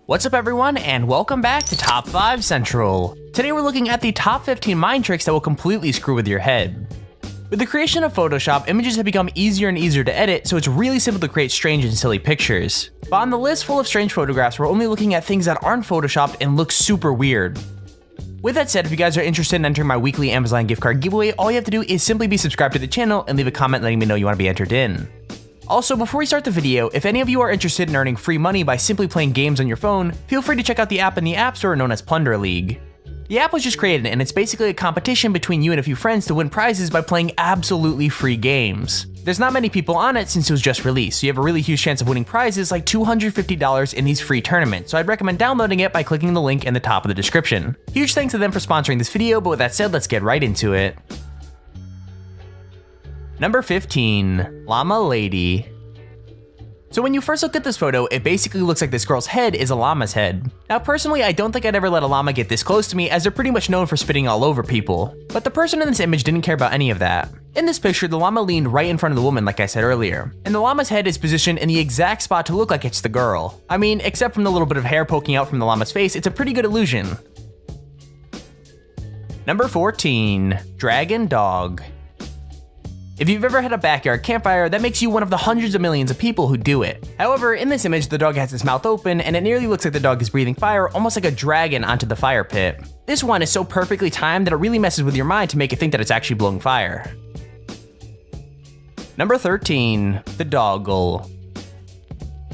What's up everyone, and welcome back to Top 5 Central. Today we're looking at the top 15 mind tricks that will completely screw with your head. With the creation of Photoshop, images have become easier and easier to edit, so it's really simple to create strange and silly pictures. But on the list full of strange photographs, we're only looking at things that aren't photoshopped and look super weird. With that said, if you guys are interested in entering my weekly Amazon gift card giveaway, all you have to do is simply be subscribed to the channel and leave a comment letting me know you want to be entered in. Also, before we start the video, if any of you are interested in earning free money by simply playing games on your phone, feel free to check out the app in the App Store known as Plunder League. The app was just created and it's basically a competition between you and a few friends to win prizes by playing absolutely free games. There's not many people on it since it was just released, so you have a really huge chance of winning prizes like $250 in these free tournaments, so I'd recommend downloading it by clicking the link in the top of the description. Huge thanks to them for sponsoring this video, but with that said, let's get right into it. Number 15. Llama Lady. So when you first look at this photo, it basically looks like this girl's head is a llama's head. Now personally, I don't think I'd ever let a llama get this close to me, as they're pretty much known for spitting all over people. But the person in this image didn't care about any of that. In this picture, the llama leaned right in front of the woman like I said earlier, and the llama's head is positioned in the exact spot to look like it's the girl. I mean, except from the little bit of hair poking out from the llama's face, it's a pretty good illusion. Number 14. Dragon Dog. If you've ever had a backyard campfire, that makes you one of the hundreds of millions of people who do it. However, in this image, the dog has its mouth open, and it nearly looks like the dog is breathing fire, almost like a dragon onto the fire pit. This one is so perfectly timed that it really messes with your mind to make you think that it's actually blowing fire. Number 13. The Doggle.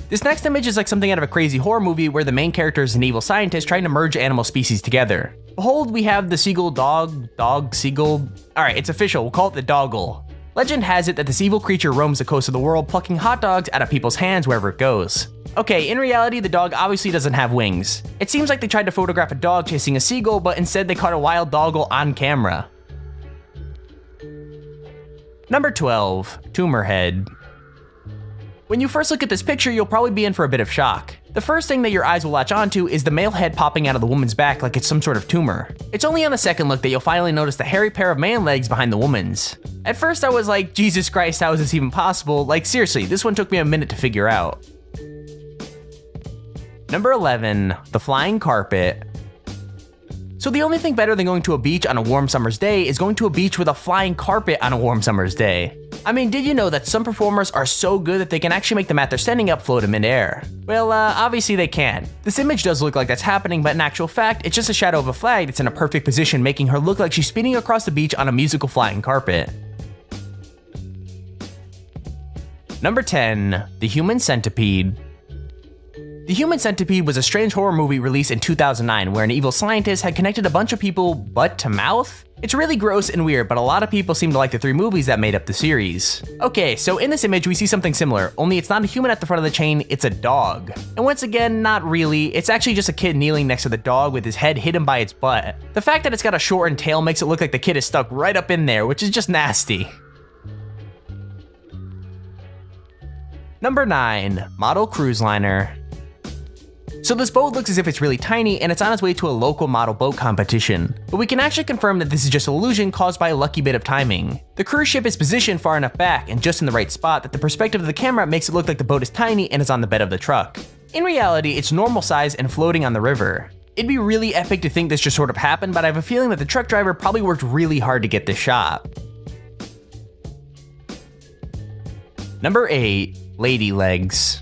This next image is like something out of a crazy horror movie where the main character is an evil scientist trying to merge animal species together. Behold, we have the seagull dog, seagull. Alright, it's official, we'll call it the Doggle. Legend has it that this evil creature roams the coast of the world, plucking hot dogs out of people's hands wherever it goes. Okay, in reality, the dog obviously doesn't have wings. It seems like they tried to photograph a dog chasing a seagull, but instead they caught a wild doggle on camera. Number 12. Tumor Head. When you first look at this picture, you'll probably be in for a bit of shock. The first thing that your eyes will latch onto is the male head popping out of the woman's back like it's some sort of tumor. It's only on the second look that you'll finally notice the hairy pair of man legs behind the woman's. At first I was like, Jesus Christ, how is this even possible? Like seriously, this one took me a minute to figure out. Number 11. The Flying Carpet. So the only thing better than going to a beach on a warm summer's day is going to a beach with a flying carpet on a warm summer's day. I mean, did you know that some performers are so good that they can actually make the mat they're standing up float in midair? Well, obviously they can. This image does look like that's happening, but in actual fact, it's just a shadow of a flag that's in a perfect position, making her look like she's spinning across the beach on a musical flying carpet. Number 10. The Human Centipede. The Human Centipede was a strange horror movie released in 2009 where an evil scientist had connected a bunch of people butt to mouth? It's really gross and weird, but a lot of people seem to like the 3 movies that made up the series. Okay, so in this image we see something similar, only it's not a human at the front of the chain, it's a dog. And once again, not really, it's actually just a kid kneeling next to the dog with his head hidden by its butt. The fact that it's got a shortened tail makes it look like the kid is stuck right up in there, which is just nasty. Number 9. Model Cruise Liner. So this boat looks as if it's really tiny and it's on its way to a local model boat competition. But we can actually confirm that this is just an illusion caused by a lucky bit of timing. The cruise ship is positioned far enough back and just in the right spot that the perspective of the camera makes it look like the boat is tiny and is on the bed of the truck. In reality, it's normal size and floating on the river. It'd be really epic to think this just sort of happened, but I have a feeling that the truck driver probably worked really hard to get this shot. Number 8. Lady Legs.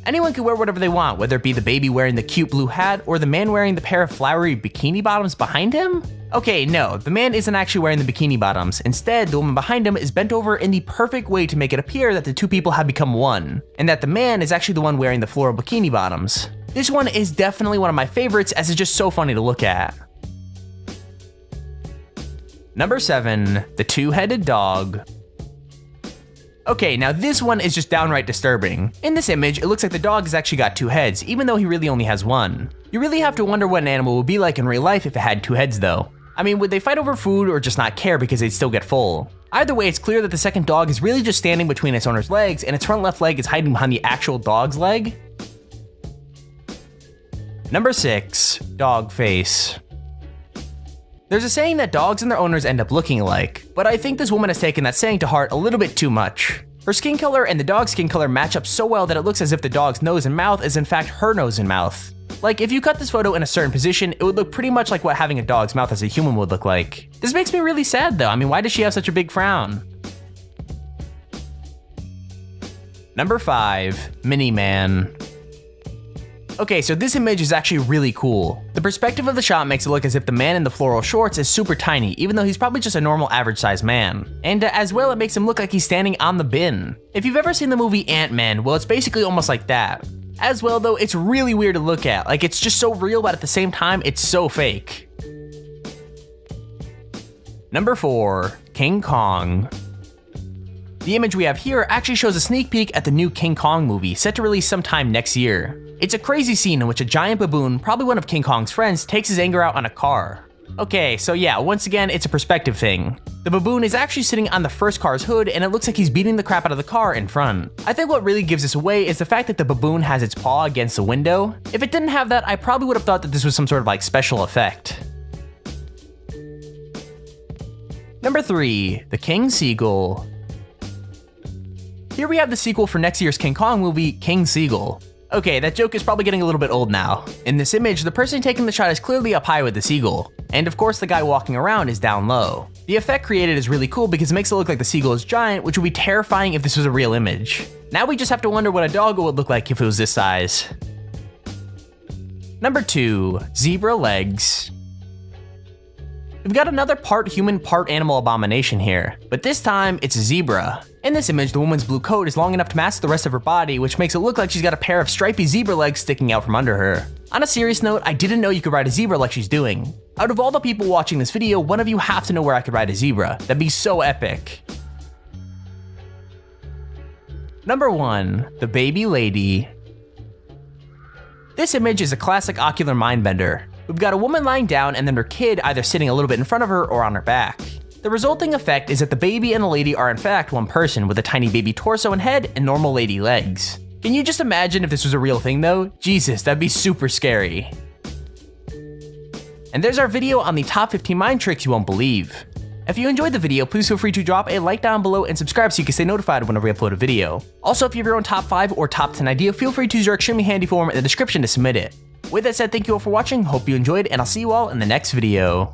Anyone can wear whatever they want, whether it be the baby wearing the cute blue hat or the man wearing the pair of flowery bikini bottoms behind him? Okay, no, the man isn't actually wearing the bikini bottoms. Instead, the woman behind him is bent over in the perfect way to make it appear that the two people have become one, and that the man is actually the one wearing the floral bikini bottoms. This one is definitely one of my favorites as it's just so funny to look at. Number 7. The Two-Headed Dog. Okay, now this one is just downright disturbing. In this image, it looks like the dog has actually got 2 heads, even though he really only has 1. You really have to wonder what an animal would be like in real life if it had 2 heads though. I mean, would they fight over food or just not care because they'd still get full? Either way, it's clear that the second dog is really just standing between its owner's legs and its front left leg is hiding behind the actual dog's leg. Number 6. Dog Face. There's a saying that dogs and their owners end up looking alike, but I think this woman has taken that saying to heart a little bit too much. Her skin color and the dog's skin color match up so well that it looks as if the dog's nose and mouth is in fact her nose and mouth. Like, if you cut this photo in a certain position, it would look pretty much like what having a dog's mouth as a human would look like. This makes me really sad though. I mean, why does she have such a big frown? Number 5, Mini-Man. Okay, so this image is actually really cool. The perspective of the shot makes it look as if the man in the floral shorts is super tiny, even though he's probably just a normal average sized man. And as well, it makes him look like he's standing on the bin. If you've ever seen the movie Ant-Man, well, it's basically almost like that. As well though, it's really weird to look at. Like, it's just so real, but at the same time, it's so fake. Number 4, King Kong. The image we have here actually shows a sneak peek at the new King Kong movie, set to release sometime next year. It's a crazy scene in which a giant baboon, probably one of King Kong's friends, takes his anger out on a car. Okay, so yeah, once again, it's a perspective thing. The baboon is actually sitting on the first car's hood, and it looks like he's beating the crap out of the car in front. I think what really gives this away is the fact that the baboon has its paw against the window. If it didn't have that, I probably would have thought that this was some sort of like special effect. Number 3, the King Seagull. Here we have the sequel for next year's King Kong movie, King Seagull. Okay, that joke is probably getting a little bit old now. In this image, the person taking the shot is clearly up high with the seagull, and of course the guy walking around is down low. The effect created is really cool because it makes it look like the seagull is giant, which would be terrifying if this was a real image. Now we just have to wonder what a doggo would look like if it was this size. Number 2, Zebra Legs. We've got another part human, part animal abomination here, but this time it's a zebra. In this image, the woman's blue coat is long enough to mask the rest of her body, which makes it look like she's got a pair of stripy zebra legs sticking out from under her. On a serious note, I didn't know you could ride a zebra like she's doing. Out of all the people watching this video, one of you have to know where I could ride a zebra. That'd be so epic. Number 1, the Baby Lady. This image is a classic ocular mindbender. We've got a woman lying down and then her kid either sitting a little bit in front of her or on her back. The resulting effect is that the baby and the lady are in fact one person with a tiny baby torso and head and normal lady legs. Can you just imagine if this was a real thing though? Jesus, that'd be super scary. And there's our video on the top 15 mind tricks you won't believe. If you enjoyed the video, please feel free to drop a like down below and subscribe so you can stay notified whenever we upload a video. Also, if you have your own top 5 or top 10 idea, feel free to use our extremely handy form in the description to submit it. With that said, thank you all for watching, hope you enjoyed, and I'll see you all in the next video.